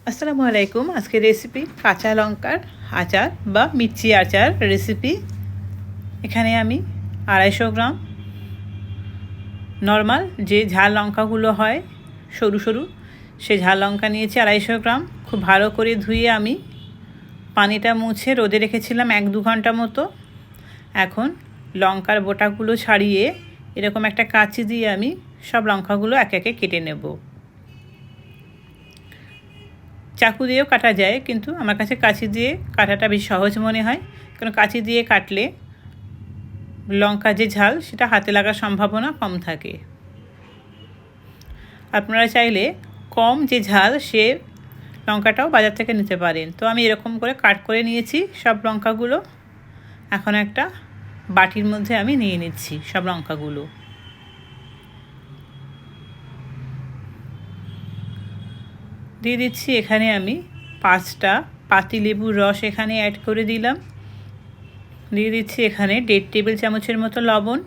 আসসালামু আলাইকুম। আজকে রেসিপি কাঁচা লঙ্কার আচার বা মির্চি আচার রেসিপি। এখানে আমি 250 গ্রাম নর্মাল যে ঝাল লঙ্কাগুলো হয় সরু সরু, সে ঝাল লঙ্কা নিয়েছি 250 গ্রাম। খুব ভালো করে ধুয়ে আমি পানিটা মুছে রোদে রেখেছিলাম 1-2 ঘন্টা মতো। এখন লঙ্কার বোটাগুলো ছাড়িয়ে এরকম একটা কাঁচি দিয়ে আমি সব লঙ্কাগুলো একে একে কেটে নেব। চাকু দিয়েও কাটা যায়, কিন্তু আমার কাছে কাঁচি দিয়ে কাটাটা বেশি সহজ মনে হয়, কারণ কাঁচি দিয়ে কাটলে লঙ্কা যে ঝাল সেটা হাতে লাগার সম্ভাবনা কম থাকে। আপনারা চাইলে কম যে ঝাল সে লঙ্কাটাও বাজার থেকে নিতে পারেন। তো আমি এরকম করে কাট করে নিয়েছি সব লঙ্কাগুলো। এখন একটা বাটির মধ্যে আমি নিয়ে নিচ্ছি সব লঙ্কাগুলো। দিয়ে দিচ্ছি এখানে আমি 5টা পাতিলেবুর রস এখানে অ্যাড করে দিলাম। দিয়ে দিচ্ছি এখানে 1.5 টেবিল চামচের মতো লবণ।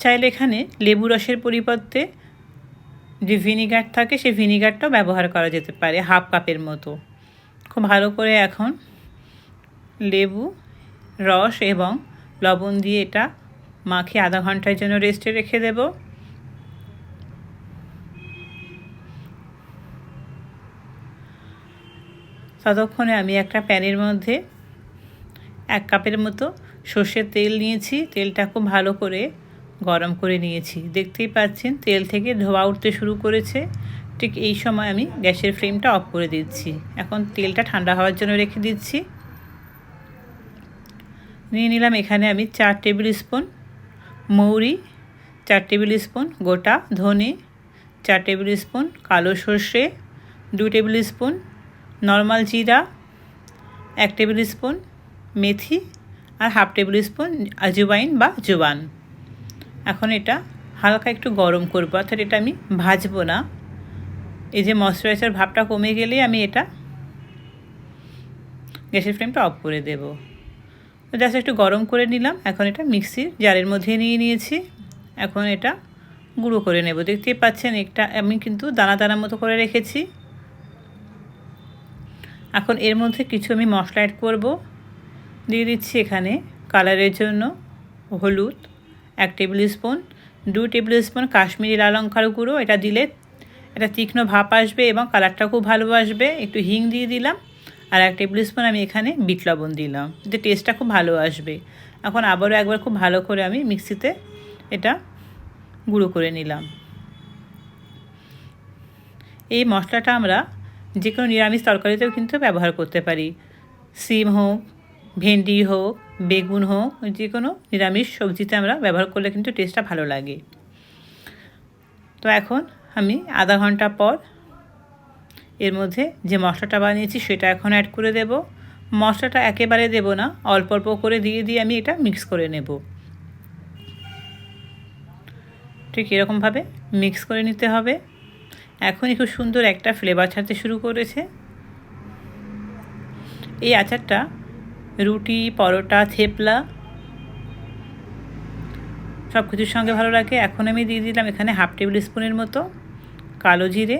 চাইলে এখানে লেবু রসের পরিবর্তে যে ভিনিগার থাকে সেই ভিনিগারটাও ব্যবহার করা যেতে পারে, 1/2 কাপের মতো। খুব ভালো করে এখন লেবু রস এবং লবণ দিয়ে এটা মাখিয়ে আধা ঘন্টার জন্য রেস্টে রেখে দেব। ততক্ষণে আমি একটা প্যানের মধ্যে 1 কাপের মতো সর্ষের তেল নিয়েছি। তেলটা খুব ভালো করে গরম করে নিয়েছি। দেখতেই পাচ্ছেন তেল থেকে ধোঁয়া উঠতে শুরু করেছে। ঠিক এই সময় আমি গ্যাসের ফ্লেমটা অফ করে দিচ্ছি। এখন তেলটা ঠান্ডা হওয়ার জন্য রেখে দিচ্ছি। নিয়ে নিলাম এখানে আমি 4 টেবিল স্পুন মৌরি, 4 টেবিল স্পুন গোটা ধনে, 4 টেবিল স্পুন কালো সর্ষে, 2 টেবিল স্পুন নর্মাল জিরা, 1 টেবিল স্পুন মেথি আর 1/2 টেবিল স্পুন আজওয়াইন বা জোয়ান। এখন এটা হালকা একটু গরম করবো, অর্থাৎ এটা আমি ভাজবো না। এই যে ময়েশ্চারাইজার ভাবটা কমে গেলে আমি এটা গ্যাসের ফ্লেমটা অফ করে দেব। জাস্ট একটু গরম করে নিলাম। এখন এটা মিক্সির জারের মধ্যে নিয়ে নিয়েছি। এখন এটা গুঁড়ো করে নেব। দেখতেই পাচ্ছেন একটা আমি কিন্তু দানা দানা মতো করে রেখেছি। এখন এর মধ্যে কিছু আমি মশলা অ্যাড করব। দিয়ে দিচ্ছি এখানে কালারের জন্য হলুদ 1 tablespoon, 2 tablespoon Kashmiri লাল লঙ্কার গুঁড়ো। এটা দিলে এটা তীক্ষ্ণ ভাব আসবে এবং কালারটা খুব ভালো আসবে। একটু হিং দিয়ে দিলাম আর 1 টেবিল স্পুন আমি এখানে বিট লবণ দিলাম, এতে টেস্টটা খুব ভালো আসবে। এখন আবারও একবার খুব ভালো করে আমি মিক্সিতে এটা গুঁড়ো করে নিলাম। এই মশলাটা আমরা যে কোনো নিরামিষ তরকারিতেও কিন্তু ব্যবহার করতে পারি। সিম হোক, ভেন্ডি হোক, বেগুন হোক, যে কোনো নিরামিষ সবজিতে আমরা ব্যবহার করলে কিন্তু টেস্টটা ভালো লাগে। তো এখন আমি আধা ঘন্টা পর এর মধ্যে যে মশলাটা বানিয়েছি সেটা এখন অ্যাড করে দেব। মশলাটা একেবারে দেব না, অল্প অল্প করে দিয়ে দিয়ে আমি এটা মিক্স করে নেব। ঠিক এরকমভাবে মিক্স করে নিতে হবে। এখনই খুব সুন্দর একটা ফ্লেভার ছাড়তে শুরু করেছে। এই আচারটা রুটি, পরোটা, থেপলা সব কিছুর সঙ্গে ভালো লাগে। এখন আমি দিয়ে দিলাম এখানে 1/2 টেবিল স্পুনের মতো কালো জিরে।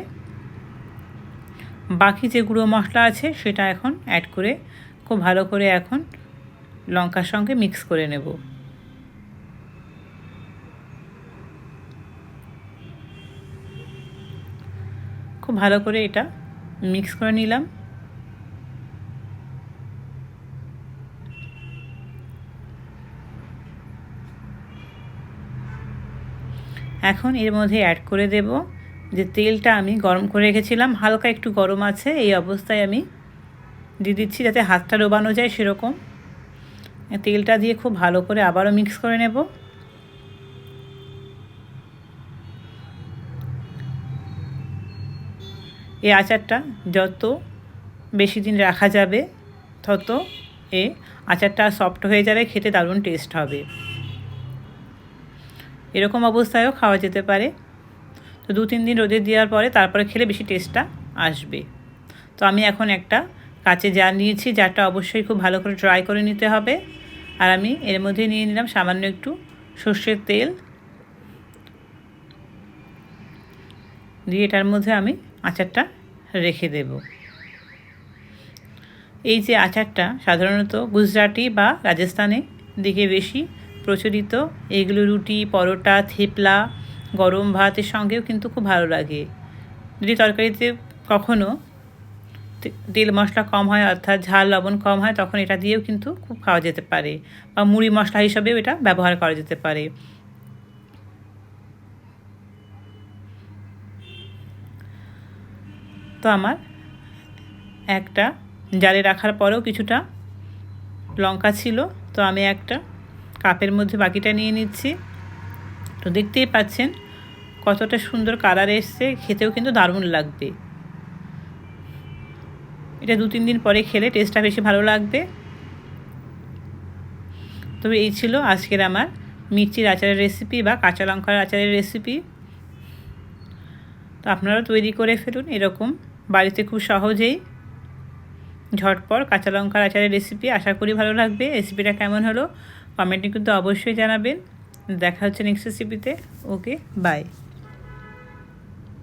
বাকি যে গুঁড়ো মশলা আছে সেটা এখন অ্যাড করে খুব ভালো করে এখন লঙ্কার সঙ্গে মিক্স করে নেব। খুব ভালো করে এটা মিক্স করে নিলাম। এখন এর মধ্যে অ্যাড করে দেব যে তেলটা আমি গরম করে রেখেছিলাম, হালকা একটু গরম আছে। এই অবস্থায় আমি দিয়ে দিচ্ছি, যাতে হাতটা ডোবানো যায় সেরকম। তেলটা দিয়ে খুব ভালো করে আবারও মিক্স করে নেব। এই আচারটা যত বেশি দিন রাখা যাবে তত এই আচারটা সফট হয়ে যাবে, খেতে দারুণ টেস্ট হবে। এরকম অবস্থায়ও খাওয়া যেতে পারে। তো 2-3 দিন রোদে দেওয়ার পরে তারপরে খেলে বেশি টেস্টটা আসবে। তো আমি এখন একটা কাচে জার নিয়েছি। জারটা অবশ্যই খুব ভালো করে ড্রাই করে নিতে হবে। আর আমি এর মধ্যে নিয়ে নিলাম সামান্য একটু সর্ষের তেল। দিয়ে এটার মধ্যে আমি আচারটা রেখে দেব। এই যে আচারটা সাধারণত গুজরাটি বা রাজস্থানে দিকে বেশি প্রচলিত। এগুলো রুটি, পরোটা, থেপলা, গরম ভাতের সঙ্গেও কিন্তু খুব ভালো লাগে। যদি তরকারিতে কখনো তেল মশলা কম হয়, অর্থাৎ ঝাল লবণ কম হয়, তখন এটা দিয়েও কিন্তু খুব খাওয়া যেতে পারে, বা মুড়ি মশলা হিসাবেও এটা ব্যবহার করা যেতে পারে। তো আমার একটা জালে রাখার পরেও কিছুটা লঙ্কা ছিল, তো আমি একটা কাপের মধ্যে বাকিটা নিয়ে নিচ্ছি। তো দেখতেই পাচ্ছেন কতটা সুন্দর কালার এসছে, খেতেও কিন্তু দারুণ লাগবে। এটা 2-3 দিন পরে খেলে টেস্টটা বেশি ভালো লাগবে। তবে এই ছিল আজকের আমার মির্চির আচারের রেসিপি বা কাঁচা লঙ্কার আচারের রেসিপি। তো আপনারা তৈরি করে ফেলুন এরকম বাড়িতে খুব সহজেই ঝটপট কাঁচা লঙ্কার আচারের রেসিপি। আশা করি ভালো লাগবে। রেসিপিটা কেমন হলো কমেন্টে কিন্তু অবশ্যই জানাবেন। দেখা হচ্ছে নেক্সট রেসিপিতে। ওকে, বাই।